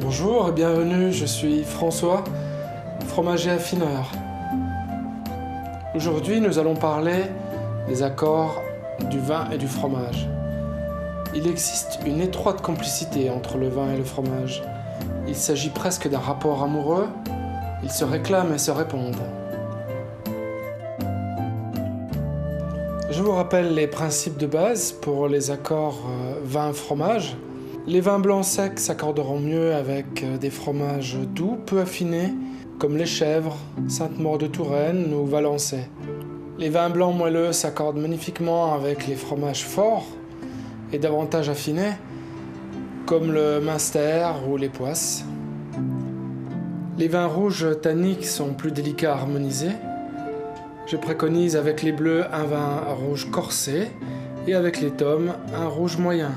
Bonjour et bienvenue, je suis François, fromager affineur. Aujourd'hui, nous allons parler des accords du vin et du fromage. Il existe une étroite complicité entre le vin et le fromage. Il s'agit presque d'un rapport amoureux, ils se réclament et se répondent. Je vous rappelle les principes de base pour les accords vin-fromage. Les vins blancs secs s'accorderont mieux avec des fromages doux, peu affinés, comme les chèvres, Sainte-Maure de Touraine ou Valençay. Les vins blancs moelleux s'accordent magnifiquement avec les fromages forts et davantage affinés, comme le Münster ou les Poisses. Les vins rouges tanniques sont plus délicats à harmoniser. Je préconise avec les bleus un vin rouge corsé et avec les tômes un rouge moyen.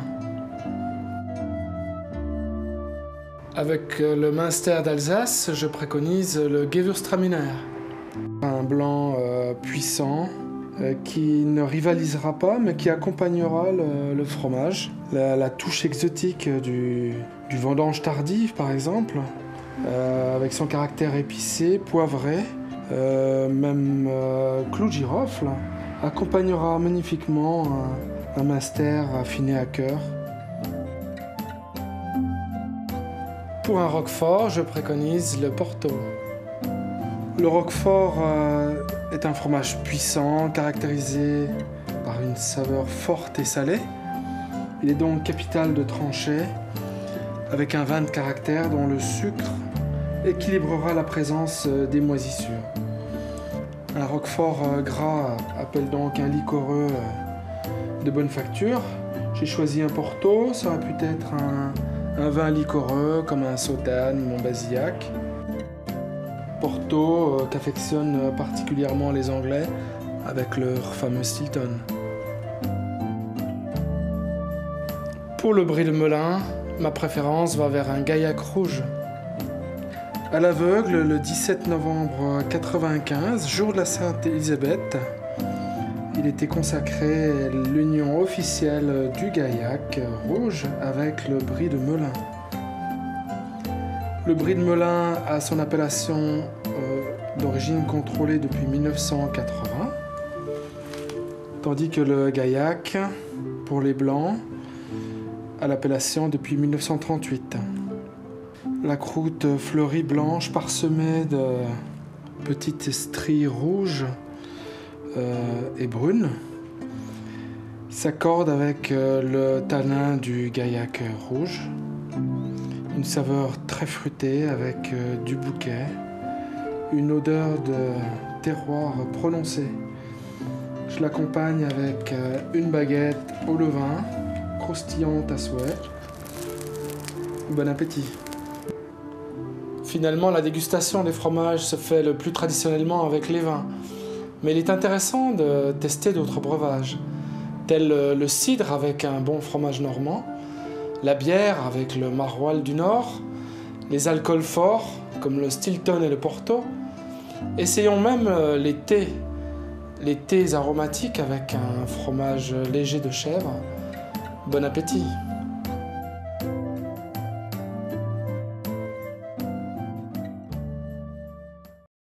Avec le Münster d'Alsace, je préconise le Gewürztraminer. Un blanc puissant qui ne rivalisera pas mais qui accompagnera le fromage. La touche exotique du vendange tardive par exemple, avec son caractère épicé, poivré, même clou de girofle, accompagnera magnifiquement un Münster affiné à cœur. Pour un roquefort, je préconise le Porto. Le roquefort est un fromage puissant, caractérisé par une saveur forte et salée. Il est donc capital de trancher avec un vin de caractère dont le sucre équilibrera la présence des moisissures. Un roquefort gras appelle donc un liquoreux de bonne facture. J'ai choisi un Porto, ça aurait pu être un vin liquoreux comme un Sautane ou un Basillac. Porto qu'affectionnent particulièrement les Anglais avec leur fameux Stilton. Pour le Brie de Melun, ma préférence va vers un Gaillac rouge. À l'aveugle, le 17 novembre 1995, jour de la Sainte-Élisabeth, il était consacré l'union officielle du Gaillac rouge avec le Brie de Melun. Le Brie de Melun a son appellation d'origine contrôlée depuis 1980, tandis que le Gaillac, pour les Blancs, a l'appellation depuis 1938. La croûte fleurie blanche parsemée de petites stries rouges et brunes s'accorde avec le tanin du Gaillac rouge. Une saveur très fruitée avec du bouquet, une odeur de terroir prononcée. Je l'accompagne avec une baguette au levain, croustillante à souhait. Bon appétit! Finalement, la dégustation des fromages se fait le plus traditionnellement avec les vins. Mais il est intéressant de tester d'autres breuvages, tels le cidre avec un bon fromage normand, la bière avec le maroilles du Nord, les alcools forts comme le Stilton et le Porto. Essayons même les thés aromatiques avec un fromage léger de chèvre. Bon appétit!